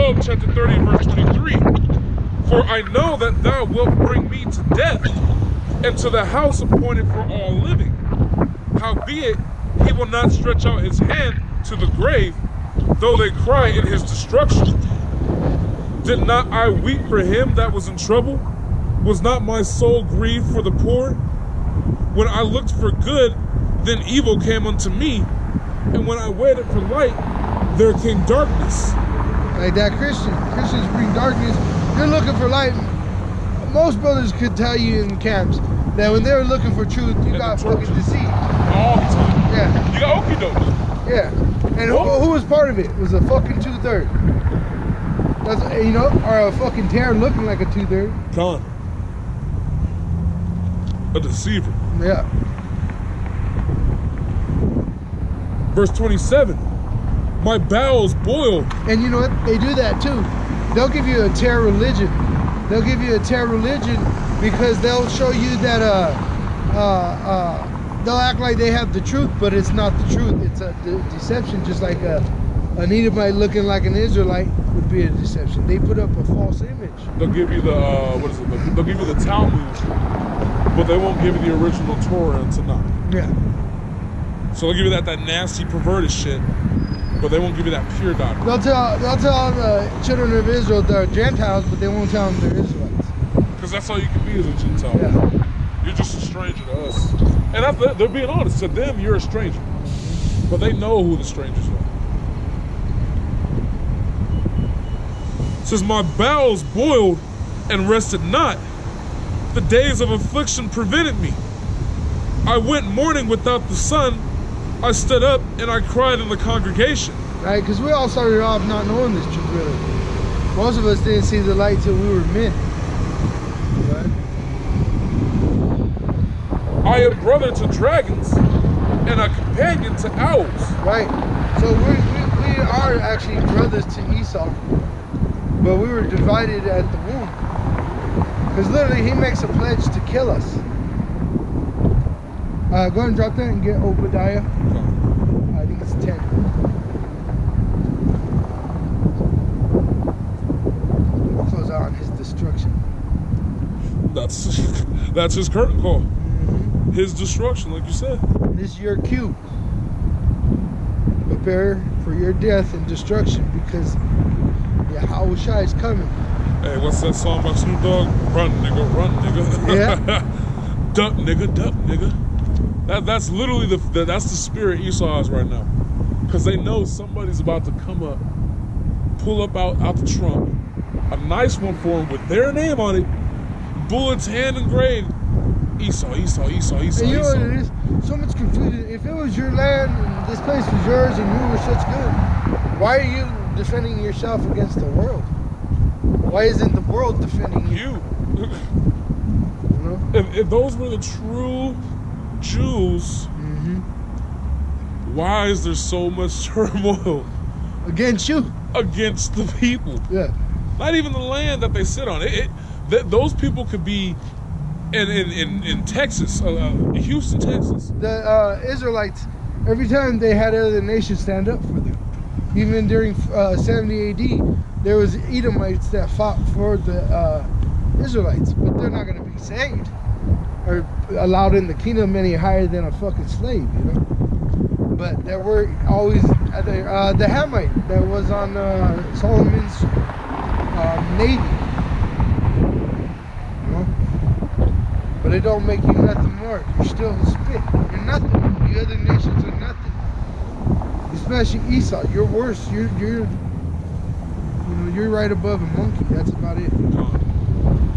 Job chapter 30 verse 23. For I know that thou wilt bring me to death, and to the house appointed for all living. Howbeit, he will not stretch out his hand to the grave, though they cry in his destruction. Did not I weep for him that was in trouble? Was not my soul grieved for the poor? When I looked for good, then evil came unto me, and when I waited for light, there came darkness. Like that Christians bring darkness. You're looking for light. Most brothers could tell you in camps that when they're looking for truth, you got fucking deceived. All the time. Yeah. You got okie doke. Yeah. And who was part of it? It was a fucking 2/3. That's, you know, or a fucking tear looking like a 2/3. Con. A deceiver. Yeah. Verse 27. My bowels boil. And you know what? They do that too. They'll give you a terror religion. They'll give you a terror religion because they'll show you that they'll act like they have the truth, but it's not the truth. It's a deception, just like an Edomite looking like an Israelite would be a deception. They put up a false image. They'll give you the what is it? They'll give you the Talmud, but they won't give you the original Torah and Tanakh. Yeah. So they'll give you that nasty perverted shit, but they won't give you that pure doctrine. They'll tell the children of Israel they're Gentiles, but they won't tell them they're Israelites. Because that's all you can be as a Gentile. Yeah. You're just a stranger to us. And they're being honest. To them, you're a stranger. But they know who the strangers are. It says, my bowels boiled and rested not. The days of affliction prevented me. I went mourning without the sun. I stood up and I cried in the congregation. Right, because we all started off not knowing this truth really. Most of us didn't see the light till we were men. Right? I am brother to dragons and a companion to owls. Right. So we are actually brothers to Esau, but we were divided at the womb. Because literally he makes a pledge to kill us. Go ahead and drop that and get Obadiah. I think it's 10. Close out on his destruction. That's his curtain call. Mm-hmm. His destruction, like you said. This is your cue. Prepare for your death and destruction because Yahushua is coming. Hey, what's that song by Snoop Dogg? Run, nigga, run, nigga. Yeah. Duck, nigga, duck, nigga. That's literally that's the spirit Esau has right now. Because they know somebody's about to come up, pull up out the trunk, a nice one for them with their name on it, bullets hand engraved. Esau, Esau, Esau, Esau, and you know Esau. what it is? So much confusion. If it was your land and this place was yours and you were such good, why are you defending yourself against the world? Why isn't the world defending you? You know? If those were the true Jews, mm-hmm. why is there so much turmoil against you? Against the people. Yeah. Not even the land that they sit on. Those people could be in Texas, Houston, Texas. The Israelites, every time they had other nations stand up for them. Even during 70 AD, there was Edomites that fought for the Israelites, but they're not going to be saved or allowed in the kingdom any higher than a fucking slave, you know. But there were always the Hamite that was on Solomon's navy, you know. But it don't make you nothing more. You're still spit. You're nothing. The other nations are nothing. Especially Esau. You're worse. You're right above a monkey. That's about it.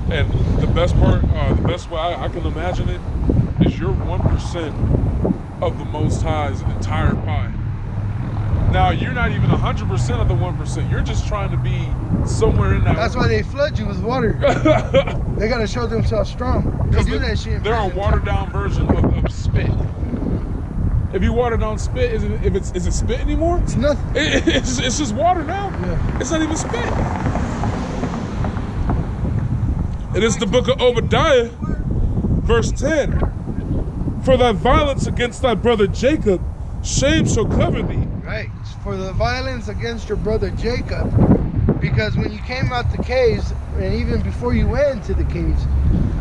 And the best part, the best way I can imagine it is you're 1% of the Most High's entire pie. Now, you're not even 100% of the 1%. You're just trying to be somewhere in that. That's why they flood you with water. They got to show themselves strong. They do that shit. They're a watered down version of spit. If you water down spit, is it spit anymore? It's nothing. It's just water now. Yeah. It's not even spit. It is the book of Obadiah, verse 10. For thy violence against thy brother Jacob, shame shall cover thee. Right. For the violence against your brother Jacob, Because when you came out the caves, and even before you went into the caves,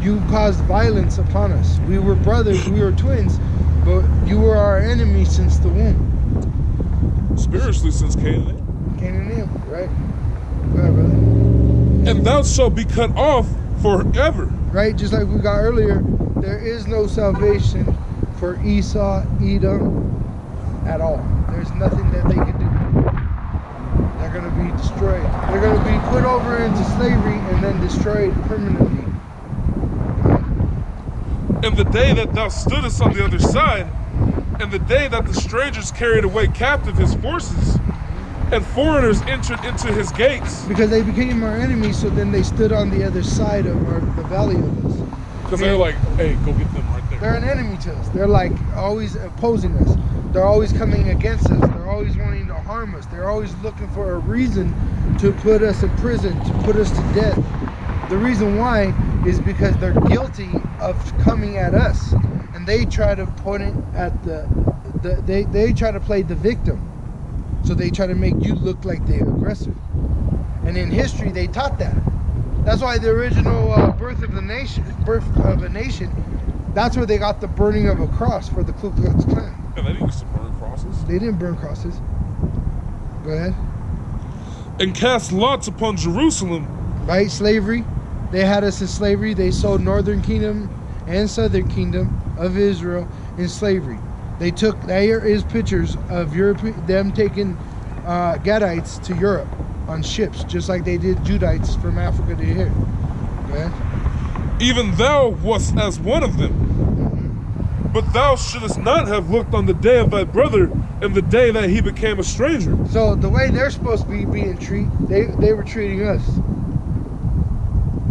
you caused violence upon us. We were brothers, we were twins, but you were our enemy since the womb. Spiritually since Cain and Abel. Cain and Abel, right? Go ahead, brother. And thou shalt be cut off forever. Right, just like we got earlier, there is no salvation for Esau, Edom, at all. There's nothing that they can do. They're going to be destroyed. They're going to be put over into slavery and then destroyed permanently. And the day that thou stoodest on the other side, and the day that the strangers carried away captive his forces, and foreigners entered into his gates. Because they became our enemies, so then they stood on the other side of the valley of us. Because they're like, hey, go get them right there. They're an enemy to us. They're like always opposing us. They're always coming against us. They're always wanting to harm us. They're always looking for a reason to put us in prison, to put us to death. The reason why is because they're guilty of coming at us. And they try to put it at they try to play the victim. So they try to make you look like the aggressor. And in history, they taught that. That's why the original birth of a nation, that's where they got the burning of a cross for the Ku Klux Klan. Yeah, they didn't used to burn crosses. They didn't burn crosses. Go ahead. And cast lots upon Jerusalem. Right, slavery. They had us in slavery. They sold northern kingdom and southern kingdom of Israel in slavery. They took, there is pictures of them taking Gadites to Europe on ships, just like they did Judites from Africa to here. Go ahead. Even thou wast as one of them. But thou shouldest not have looked on the day of thy brother and the day that he became a stranger. So the way they're supposed to be being treated, they were treating us.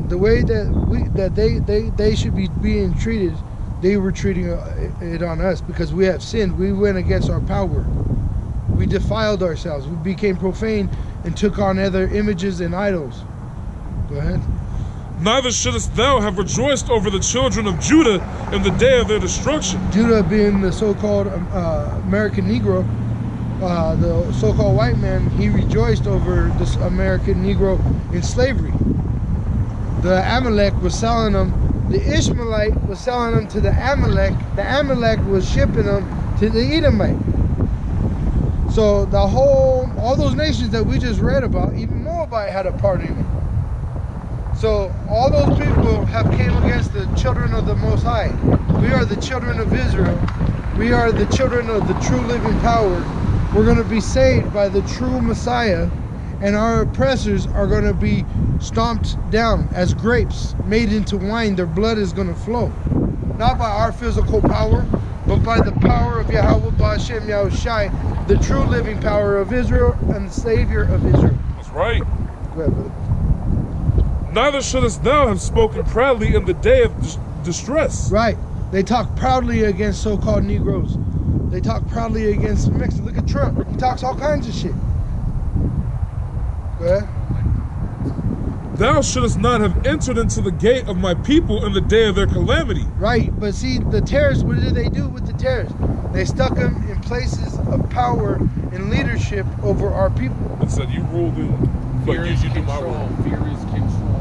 The way that they should be being treated, they were treating it on us because we have sinned. We went against our power. We defiled ourselves. We became profane and took on other images and idols. Go ahead. Neither shouldest thou have rejoiced over the children of Judah in the day of their destruction. Judah being the so-called American Negro, the so-called white man, he rejoiced over this American Negro in slavery. The Amalek was selling them. The Ishmaelite was selling them to the Amalek. The Amalek was shipping them to the Edomite. So all those nations that we just read about, even Moabite had a part in it. So all those people have came against the children of the Most High. We are the children of Israel. We are the children of the true living power. We're going to be saved by the true Messiah, and our oppressors are going to be stomped down as grapes made into wine. Their blood is going to flow. Not by our physical power, but by the power of Yahweh Ba'Shem Yahushai, the true living power of Israel and the Savior of Israel. That's right. Go ahead, brother. Neither shouldest thou have spoken proudly in the day of distress. Right. They talk proudly against so-called Negroes. They talk proudly against Mexicans. Look at Trump. He talks all kinds of shit. Go ahead. Thou shouldest not have entered into the gate of my people in the day of their calamity. Right. But see, the terrorists, what did they do with the terrorists? They stuck them in places of power and leadership over our people. And said, you ruled in, but Fear you is do my control. will. Fear is control.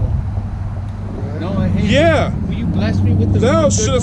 No, hey, Yeah. will you bless me with the Thou shouldest